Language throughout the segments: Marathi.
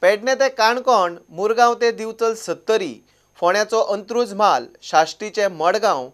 पेडणे ते काणकोण, मुरगांव ते दिवचल 70, फोंड्याचो अंत्रुज म्हाल, शाश्टीचे मडगांव,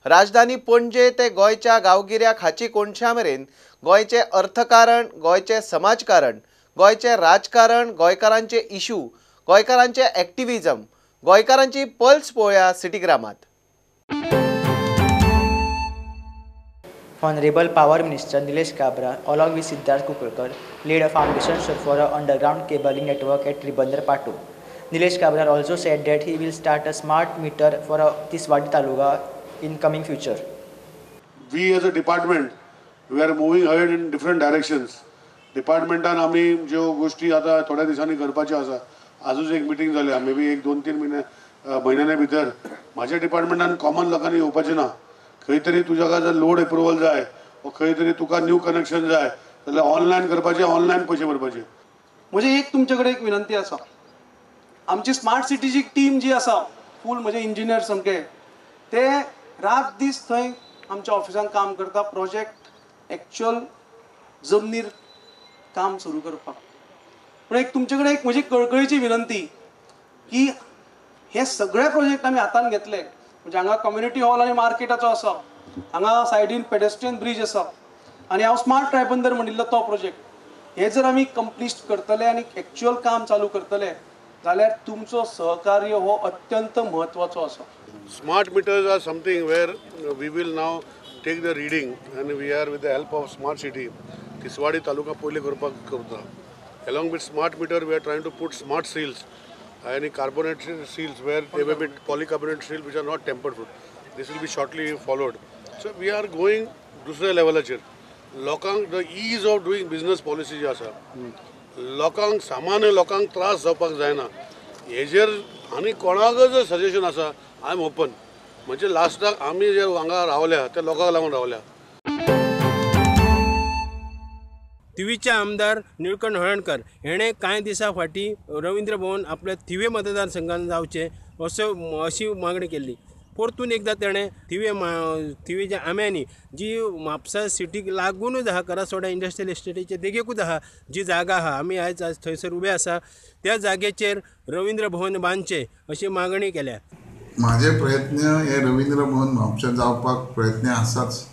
राजधानी पणजे ते गोंयच्या गांवगिऱ्या खाची कोणशा मेरेन गोंयचे अर्थकारण, गोंयचे समाजकारण, गोंयचे राजकारण, गोंयकारांचे इशू, गोंयकारांचे एक्टिविजम, गोंयकारांची पल्स पळोवया सिटीग्रामात. Honorable Power Minister Nilesh Kabra, along with Siddharth Kukulkar, laid a foundation stone for an underground cabling network at Tribandar Patu. Nilesh Kabra also said that he will start a smart meter for Tiswadi Taluka in coming future. We as a department, we are moving ahead in different directions. Departmentan आम्ही ज्यो गोष्टी आता थोड्या दिवसांनी करपाच्यो आसा, आजूच एक मीटिंग जाल्या, मे बी 1-2-3 म्हयन्यां भितर माझ्या डिपार्टमेंटान कॉमन लोकांनी येवपाचें ना. खंय तरी तुज्या जर लोड एप्रुवल जाय वा खंय तरी तुका न्यू कनेक्शन जाय जाल्यार ऑनलायन करपाचें, ऑनलायन पयशे भरपाचे. म्हणजे एक तुमचे कडेन एक विनंती आसा, आमची स्मार्ट सिटीची टीम जी आसा, फूल म्हणजे इंजिनियर सामके, ते रात दीस थंय आमच्या ऑफिसान काम करता, प्रोजेक्ट एक्चुअल जमनीर काम सुरू करपाक. पण एक तुमचे कडेन एक म्हजी कळकळीची विनंती की हे सगळे प्रोजेक्ट आमी हातान घेतले, म्हणजे हांगा कम्युनिटी हॉल आनी मार्केटाचो आसा, हांगा सायडीन पेडेस्ट्रियन ब्रिज आसा, आनी हांव स्मार्ट ट्रायबंदर म्हणिल्लो तो प्रोजेक्ट, हे जर आमी कंप्लीट करतले आनी एक्चुअल काम चालू करतले जाल्यार तुमचो सहकार्य हो अत्यंत म्हत्वाचो आसा. Smart meters are something where we will now take the reading and we are with the help of smart city. Tiswadi Taluka पहिले करपाक करता. Along with smart meter we are trying to put smart seals. Any carbonated seals where they will be polycarbonate seals which are not tampered with. This will be shortly followed. So we are going दुसऱ्या लेवलाचेर. लोकांक the ease of doing business policy जी आसा, लोकांक सामान्य लोकांक त्रास जावपाक जायना. हेजेर आनी कोणाक जर सजेशन आसा, आय एम ओपन. म्हणजे लास्टाक आमी जे हांगा रावल्या ते लोकांक लागून रावल्या. थिवीचे आमदार निळकंठ हळर्णकर हेणे कांय दिसा फाटीं रवींद्र भवन आपल्या थिवे मतदारसंघात जावचे अशी मागणी केल्ली. परतून एकदां तेणें थिवेच्या आंब्यांनी जी म्हापसा सिटीक लागूनच आहा, करासवाडा इंडस्ट्रियल इस्टेटीचे देगेकूच आहा जी जागा आहा, आमी आयज थंयसर उबे आसा, त्या जागेचेर रवींद्र भवन बांदचें अशी मागणी केल्या. माझे प्रयत्न हे रवींद्र भवन म्हापसा जावपाक प्रयत्न आसाच,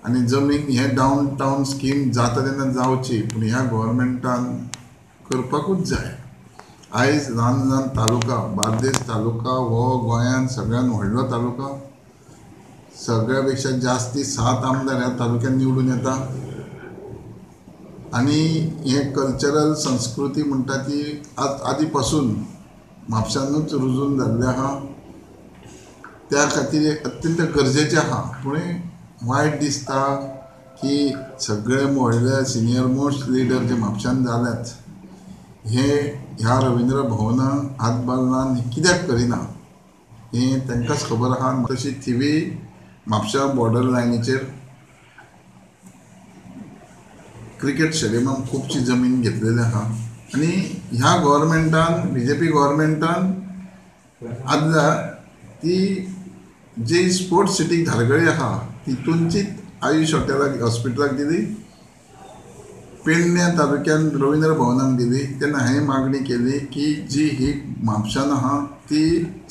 आनी जमीन हे डावन टावन स्कीम जाता तेन्ना जावची, पूण ह्या गव्हर्मेंटान करपाकूच जाय. आयज ल्हान ल्हान तालुका, बार्देस तालुका हो गोंयांत सगळ्यान व्हडलो तालुका, सगळ्या पेक्षा जास्ती 7 आमदार ह्या तालुक्यात निवडून येता, आनी हे कल्चरल संस्कृती म्हणटा ती आदी पासून म्हापसानूच रुजून जाल्लें आहा. त्या खातीर अत्यंत गरजेचें आहा. पूण वायट दिसता की सगळे व्हडले सिनियर मोस्ट लिडर जे म्हापशान जाल्यात हे ह्या रवींद्र भवनाक हातभार लावन कित्याक करिना हे तांकांच खबर आहा. तशी थिवी म्हापसा बॉर्डर लायनीचेर क्रिकेट स्टेडियमाक खुबशी जमीन घेतलेली आहा, आनी ह्या गव्हर्मेंटान, BJP गव्हर्मेंटान आदल्या ती जी स्पोर्ट्स सिटीक धारगळी आहा तितूनचीच आयुष हॉस्पिटलाक दिली, पेडण्या तालुक्यान रवींद्र भवनाक दिली. तेन्ना हांवें मागणी केली की जी ही म्हापशान आहा ती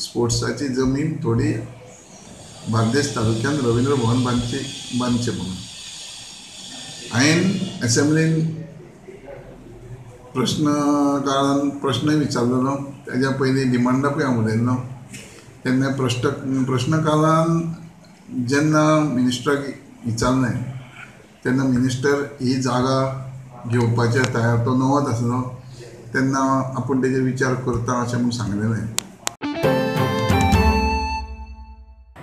स्पोर्ट्साची जमीन थोडी बार्देस तालुक्यान रवींद्र भवन बांदचें म्हणून. हांवें असेंब्लीन प्रश्न विचारलेलो, तेज्या पयलीं डिमांडाकूय हांव उलयल्लो. तेन्ना प्रश्नकालान जेन्ना मिनिस्टराक विचारलें तेन्ना मिनिस्टर ही जागा घेवपाचे तयार, तो नवत आसलो, तेन्ना आपूण तेजेर विचार करता अशें म्हणून सांगलेलें.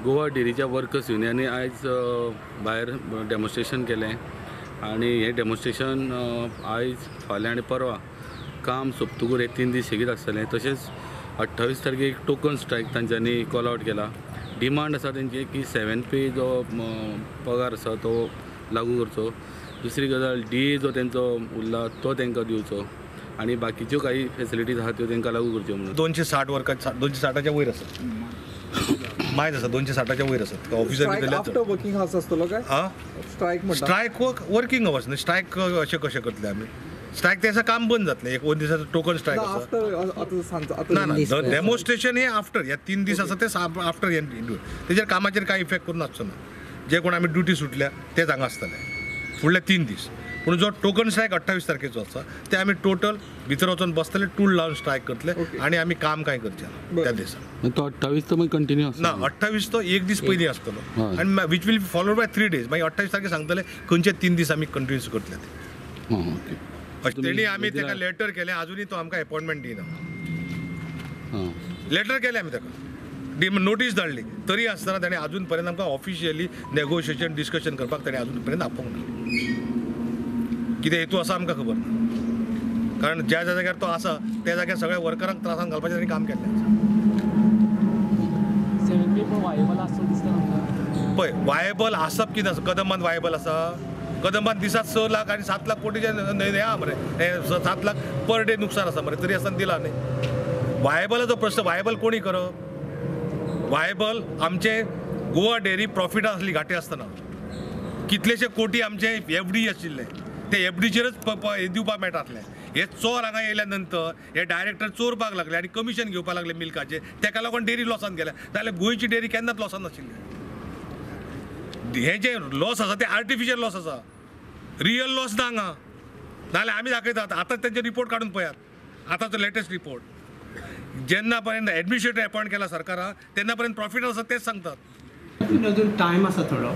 गोवा डेरीच्या वर्कर्स युनियनी आयज भायर डेमॉन्स्ट्रेशन केलें, आनी हें डेमॉन्स्ट्रेशन आयज फाल्यां आनी परवा काम सोंपतकूर 3 दीस सेगीत आसतलें. तशेंच 28 तारखेक टोकन स्ट्रायक तांच्यांनी कॉल आवट केला. डिमांड आसा तेंची की 7 पे जो पगार आसा तो लागू करचो. दुसरी गजाल DA जो तेंचो उरला तो तेंकां दिवचो, आनी बाकीच्यो काही फॅसिलिटीज आहा त्यो तेंकां लागू करच्यो म्हणून. 260 वर्कर 260च्या वयर आसा, माहीत आसा 260च्या वयर आसा ऑफिसर. आफ्टर वर्किंग आवर्स आसतलो काय? स्ट्रायक वर्किंग आवर्स न्ही, स्ट्रायक अशें कशें करतले आमी? स्ट्रायक त्याचं काम बंद जातलें. एक 2 दिसाचं टोकन स्ट्रायक ना ना डेमॉन्स्ट्रेशन हे आफ्टर ह्या 3 दीस आसा ते आफ्टर तेजेर कामाचेर कांय इफेक्ट करून आसचो ना. जे कोण आमी ड्युटी सुटल्या ते हांगा आसतले फुडले 3 दीस. पूण जो टोकन स्ट्रायक 28 तारखेचो आसा ते आमी टोटल भितर वचून बसतले, टूल लावन स्ट्रायक करतले आनी आमी काम कांय करचें ना त्या दिसा. तो 28 तो मागीर कंटिन्यू ना 28 तो 1 दीस पयलीं आसतलो आनी which will followed by 3 days. मागीर 28 तारखे सांगतले खंयचे 3 दीस आमी कंटिन्यू करतले ते. तेणी आमी ताका लेटर केलें, अजुनूय तो आमकां अपॉयंटमेंट दिना. लेटर केलें आमी ताका, नोटीस धाडली, तरी आसतना ताणें अजून पर्यंत आमकां ऑफिशियली नेगोशिएशन डिस्कशन करपाक ताणें अजून पर्यंत आपोवंक ना. कितें हेतू आसा आमकां खबर ना, कारण ज्या ज्या जाग्यार तो आसा त्या जाग्यार सगळ्या वर्करांक त्रासान घालपाचें ताणें काम केल्लें पळय. वायबल आसप कितें आसा, कदंबात वायबल आसा. कदंबात दिसात 6 लाख आनी 7 लाख कोटीचे हे आहा मरे, 7 लाख पर डे नुकसान आसा मरे, तरी आसतना दिला न्ही. वायबलाचो प्रश्न वायबल कोणी करप. वायबल आमचे गोवा डेअरी प्रॉफिटां आसली घाटे आसतना कितलेशे कोटी आमचे एफडी आशिल्ले, ते एफडीचेरच दिवपाक मेळटातले. हे चोर हांगा येयल्या नंतर हे डायरेक्टर चोरपाक लागले आनी कमिशन घेवपाक लागले मिल्काचे, ताका लागून डेअरी लॉसान गेल्या. जाल्यार गोंयची डेअरी केन्नाच लॉसान नाशिल्ली. हे जे लॉस आसा ते आर्टिफिशियल लॉस आसा, रियल लॉस ना हांगा. नाल्यार आमी दाखयतात आतांच तेंचे रिपोर्ट काडून पळयात, आतांचो लेटेस्ट रिपोर्ट. जेन्ना पर्यंत एडमिनिस्ट्रेटर अपॉयंट केला सरकारान तेन्ना पर्यंत प्रॉफिट आसा तेच सांगतात. अजून टायम आसा थोडो,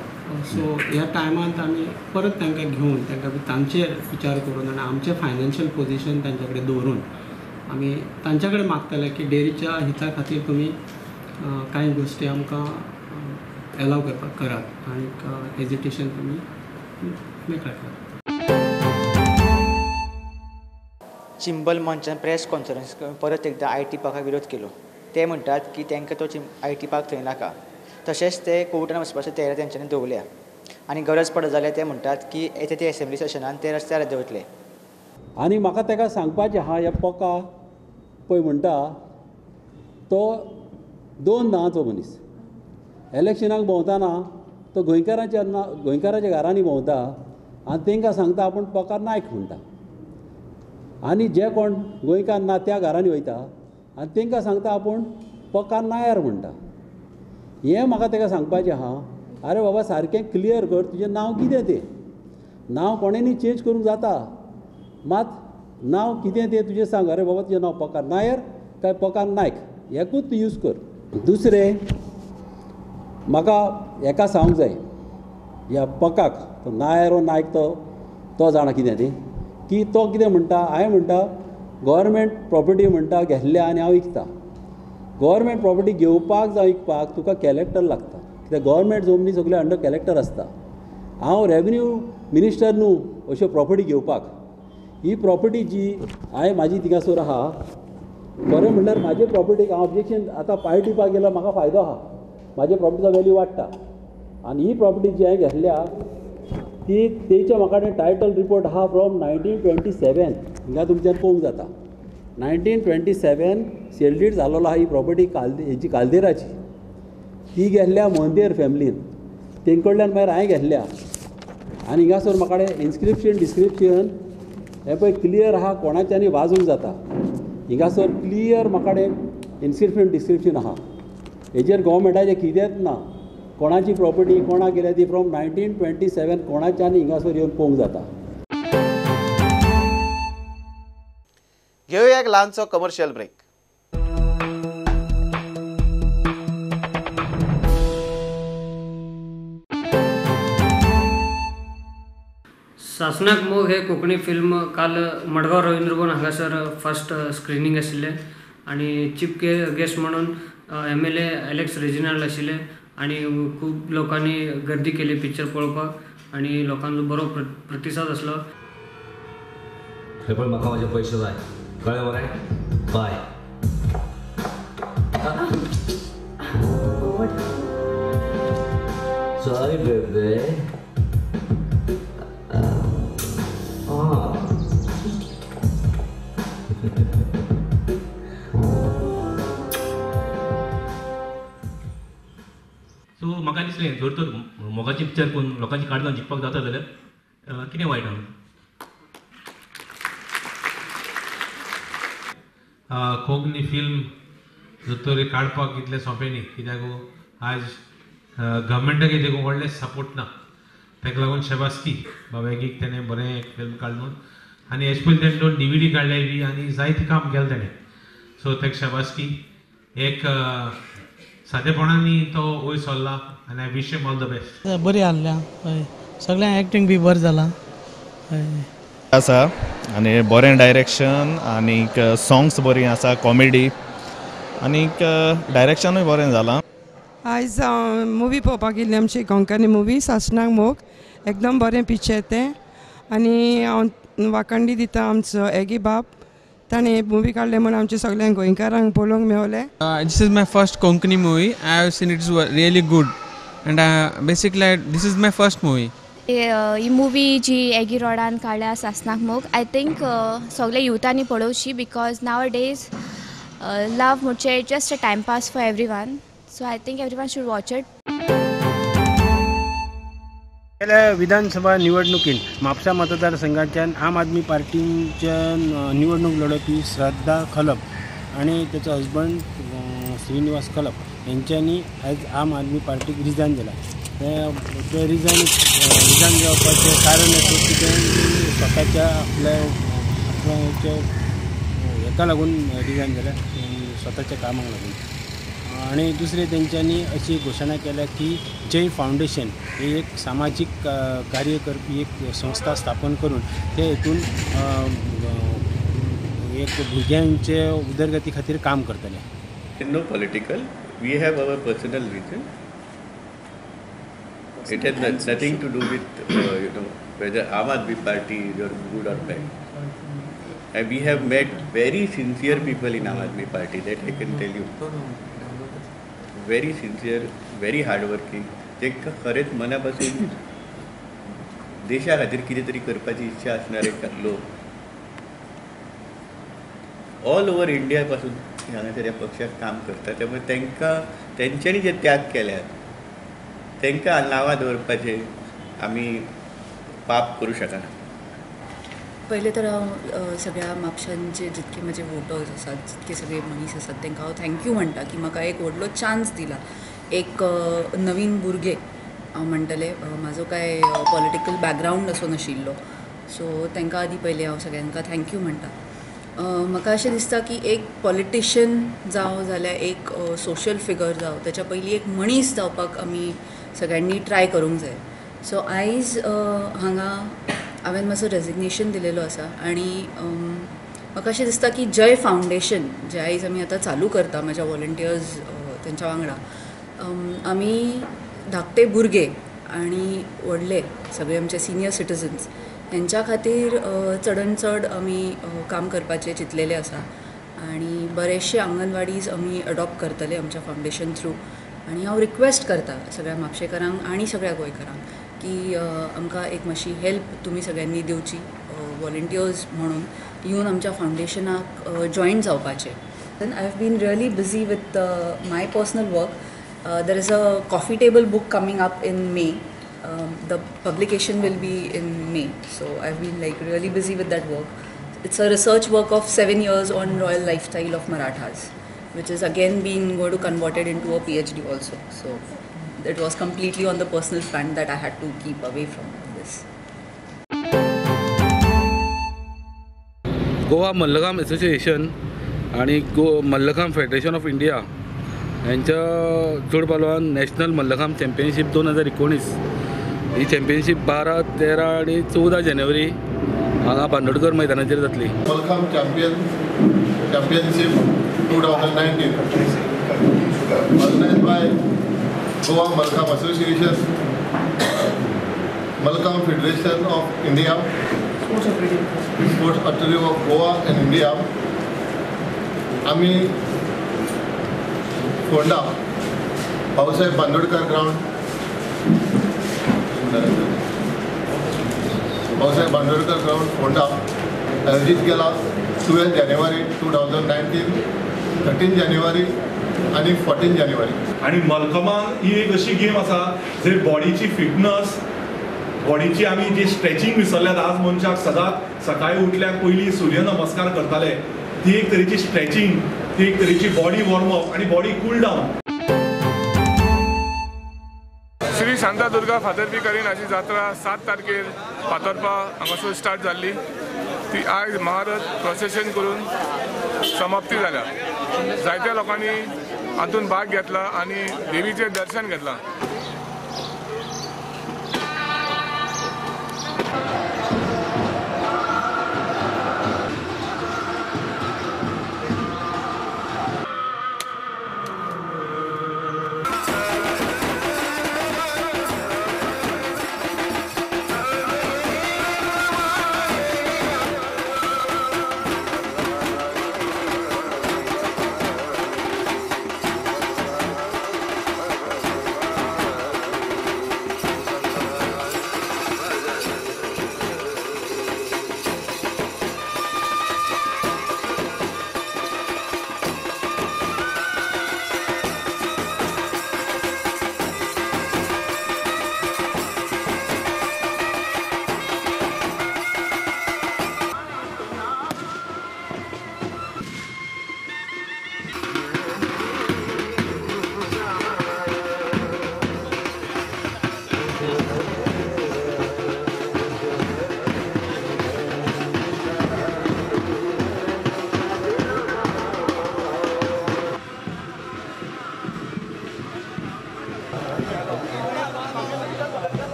सो ह्या टायमांत आमी परत तांकां घेवन तांकां तांचेर विचार करून आनी आमचें फायनान्शियल पोजिशन तांचे कडेन दवरून आमी तांचे कडेन मागतले की डेअरीच्या हिता खातीर तुमी कांय गोश्टी आमकां एलाव करपाक करात आनी हेजिटेशन तुमी मेकळ्याक. चिंबल मंचान प्रेस कॉन्फरन्स परत एकदा IT पाकाक विरोध केलो. ते म्हणटात की तांकां तो IT पाक थंय नाका. तशेंच ते कोर्टान वचपाचें तयारी तेंच्यांनी दवरल्या आनी गरज पडत जाल्यार ते म्हणटात की येता ते असेंब्ली सेशनान ते रस्त्यार दवरतले. आनी म्हाका ताका सांगपाचें आहा, ह्या पका पळय म्हणटा तो 2 दांचो मनीस. इलेक्शनाक भोंवताना तो गोंयकाराच्या घरांनी भोंवता आनी तांकां सांगता आपूण पकार नायक म्हणटा. आनी जे कोण गोंयकार ना त्या घरांनी वयता आनी तांकां सांगता आपूण पकार नायर म्हणटा. हें म्हाका ताका सांगपाचें आहा. अरे बाबा सारकें क्लियर कर, तुजें नांव कितें तें. नांव कोणेंनी चेंज करूंक जाता, मात नांव कितें तें तुजें सांग. अरे बाबा तुजें नांव पकार नायर काय पकार नायक, एकूच तूं यूज कर. दुसरें म्हाका हेका सांगूंक जाय, ह्या पकाक तो नायर वो नायक तो जाणा कितें तें, की तो कितें म्हणटा. हांवें म्हणटा गव्हर्मेंट प्रॉपर्टी म्हणटा घेतल्या आनी हांव विकता. गव्हर्मेंट प्रॉपर्टी घेवपाक जावं विकपाक तुका कॅलेक्टर लागता, कित्याक गव्हर्मेंट जमनी सगळे अंडर कॅलेक्टर आसता. हांव रेवन्यू मिनिस्टर न्हू अश्यो प्रॉपर्टी घेवपाक. ही प्रॉपर्टी जी हांवें म्हाजी थिंगासोर आहा, बरें म्हणल्यार म्हाजे प्रॉपर्टीक हांव ऑब्जेक्शन आतां पाय दिवपाक गेल्यार म्हाका फायदो आहा, म्हाजे प्रॉपर्टीचो व्हॅल्यू वाडटा. आनी ही प्रॉपर्टी जी हांवें घेतल्या ती तेचे म्हाका टायटल रिपोर्ट आहा फ्रॉम 1927. हिंगा तुमच्यान पळोवंक जाता 1927 सेल्डीड जाल्लो आहा ही प्रॉपर्टी हेची कालदेराची. ती गेल्ल्या मोंदेर फॅमिलीन, तेंचे कडल्यान मागीर हांवें घेतल्या. आनी हिंगासर म्हाका इन्स्क्रिप्शन डिस्क्रिप्शन हें पळय क्लियर आहा, कोणाच्यानी वाजूंक जाता. हिंगासर क्लियर म्हाका इन्स्क्रिप्शन डिस्क्रिप्शन आहा. हेजेर गव्हर्मेंटाचें कितेंच ना. कोणाची प्रॉपर्टी कोणाक गेल्या ती फ्रॉम 1927 कोणाच्यानी हिंगासर येवन पळोवंक जाता. घेऊया एक ल्हानसो कमर्शियल ब्रेक. सासनाक मोग हे कोंकणी फिल्म काल मडगांव रवींद्र भवन हांगासर फर्स्ट स्क्रिनींग आशिल्लें आनी चीफ गेस्ट म्हणून MLA एलेक्स रेजिनाल्ड आशिल्ले आनी खूब लोकांनी गर्दी केली पिक्चर पळोवपाक आनी लोकांचो बरो प्रतिसाद आसलो. हे पण म्हाका म्हजे पयशे जाय, कळ्ळें मरे. बाय. सॉरी बेबे. सो म्हाका दिसलें जर तर मोगाची पिक्चर करून लोकांची काळजां जिखपाक जाता जाल्यार कितें वायट आहा. कोंकणी फिल्म जोतोरी काडपाक इतलें सोंपें न्ही, कित्याक आज गव्हर्मेंटाक तेका व्हडलें सपोर्ट ना. ताका लागून शेबास्की बाबेगीक तेणें बरें एक फिल्म काडून आनी एज पयलीं तेणें 2 DVD काडले बी आनी जायतें काम केलें तेणें. सो ताका शेबास्की एक सादेपणांनी तो वयर सरला आनी I wish him all the best. बरी आहल्या हय, सगळ्यांक एक्टींग बी बरें जालां आसा आनी बरें डायरेक्शन आनीक सॉंग्स बरीं आसा, कॉमेडी आनीक डायरेक्शनूय बरें जालां. आयज मुवी पळोवपाक गेल्ली आमची कोंकणी मुवी सासणाक मोग, एकदम बरें पिक्चर तें. आनी हांव वाखणली दिता आमचो एगी बाब, ताणें मुवी काडले म्हण आमच्या सगळ्यांक गोंयकारांक पळोवंक मेळलें. This is my first Konkani movie. I have seen it is really good, and basically this is my first movie. ही मुवी जी एगी रोडान काडल्या सासणाक मोग, आय थिंक सगळे युथांनी पळोवची, बिकॉज नाव डेज लव म्हणचे just a time pass for every one. So I think every one should watch it. गेल्या विधानसभा निवडणुकीत म्हापसा मतदारसंघाच्यान आम आदमी पार्टीच्या निवडणूक लढवपी श्रद्धा खलप आणि त्याचा हजबंड श्रीनिवास खलप यांच्यांनी आज आम आदमी पार्टीक रिजायन दिला. ते रिजायन जावपाचें कारण असं की ते स्वताच्या आपल्या हेका लागून रिजायन दिला, स्वताच्या कामाक लागून. आणि दुसरे त्यांच्यानी अशी घोषणा केल्या की जय फाउंडेशन हे एक सामाजिक कार्य करपी एक संस्था स्थापन करून ते हेतून एक भुरग्यांचे उदरगती खातीर काम करतले. No political, we have our personal reason. It has nothing to do with whether Aam Aadmi Party is good or bad. And we have met very sincere people in Aam Aadmi Party, that I can tell you. Very sincere, very hardworking. जे खरेंच मनापासून देशा खातीर कितें तरी करपाची इच्छा असणारे लोक ऑल ओव्हर इंडिया पासून हांगासर ह्या पक्षाक काम करतात. त्यामुळे तेंच्यांनी जे त्याग केल्यात तांकां नांवां दवरपाचें आमी पाप करूं शकना. पहिले तर हांव सगळ्या म्हापशांचे जितके म्हजे वोटर्स आसात, जितके सगळे मनीस आसात तांकां हांव थँक्यू म्हणटा की म्हाका एक व्हडलो चान्स दिला. एक नवीन भुरगे हांव म्हणटलें, म्हाजो काय पॉलिटिकल बॅकग्रावंड असो नाशिल्लो, सो तांकां आदी पयलें हांव सगळ्यांका थँक्यू म्हणटा. म्हाका अशें दिसता की एक पॉलिटिशियन जावं जाल्यार एक सोशल फिगर जावं, ताच्या पयलीं एक मनीस जावपाक आमी सगळ्यांनी ट्राय करूंक जाय. सो आयज हांगा हांवें म्हजो रेजिग्नेशन दिलेलो आसा आनी म्हाका अशें दिसता की जय फाउंडेशन जे आयज आमी आतां चालू करता म्हाज्या वॉलंटियर्स तेंच्या वांगडा, आमी धाकटे भुरगे आनी व्हडले सगळे आमचे सिनियर सिटिजन्स हेंच्या खातीर चडन चड आमी काम करपाचें चिंतलेलें आसा. आनी बरेचशे आंगणवाडीज आमी अडॉप्ट करतले आमच्या फाउंडेशन थ्रू. आनी हांव रिक्वेस्ट करता सगळ्या म्हापशेकारांक आनी सगळ्या गोंयकारांक की आमकां एक मातशी हेल्प तुमी सगळ्यांनी दिवची, वॉलंटियर्स म्हणून येवन आमच्या फाउंडेशनाक जॉयन जावपाचें. Then I have been really busy with my personal work. There is a coffee table book coming up in May. The publication will be in May, so I have been like really busy with that work. It's a research work of 7 years on royal lifestyle of Marathas, which is again being going to converted into a PhD also. So it was completely on the personal front that I had to keep away from this. Goa mallakhamb association आणि मल्लखांब फेडरेशन ऑफ इंडिया यांच्या चड पालवान नॅशनल मल्लखांब चॅम्पियनशीप 2019 ही चॅम्पियनशीप 12, 13 आणि 14 जानेवारी हांगा बांदोडकर मैदानाचेर जातली. Mallakhamb championship 2019 organized by Goa Mallakhamb Association, Mallakhamb Federation of India, Sports Authority of Goa and India. आम्ही फोंडा भाऊसाहेब बांदोडकर ग्राउंड फोंडा आयोजित केला 12 जानेवारी 2019, 13 जानेवारी आणि 14 जानेवारी. आणि मल्लखांबान ही एक अशी गेम आसा जे बॉडीची फिटनस, बॉडीची आमी जी स्ट्रेचिंग विसरल्यात. आज मनशाक सदांच सकाळी उठल्याक पयलीं सूर्य नमस्कार करताले, ती एक तरेची स्ट्रेचिंग, ती एक तरेची बॉडी वॉर्मअप आणि body cool down. Shri Shantadurga Fatarpekarin अशी जात्रा 7 तारखेर फातर्पा हांगासर स्टार्ट जाल्ली. ती आयज महारथ प्रोसेशन करून समाप्ती जाल्या. जायत्या लोकांनी हातून भाग घेतला आणि देवीचे दर्शन घेतला.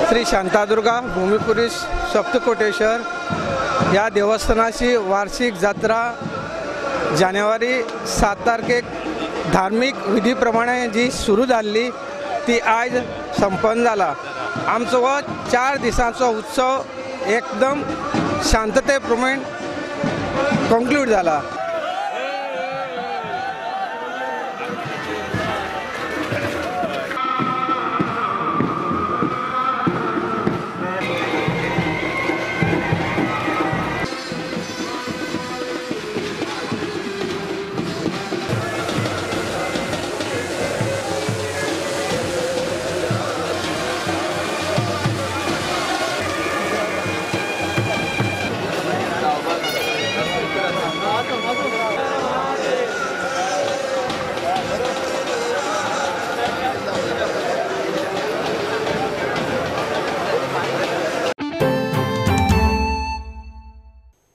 श्री शांतादुर्गा भूमिपुरुष सप्तकोटेश्वर ह्या देवस्थानाची वार्षिक जात्रा जानेवारी 7 तारखेक धार्मिक विधी प्रमाणे जी सुरू जाल्ली ती आज संपन्न जाला. आमचो हो 4 दिसांचो उत्सव एकदम शांतते प्रमाण कंक्लूड जाला.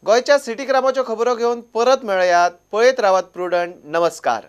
गोयच्या सिटी क्रामाच्यो खबरो घेवन परत मेळयात. पळयत रावात प्रुडंट. नमस्कार.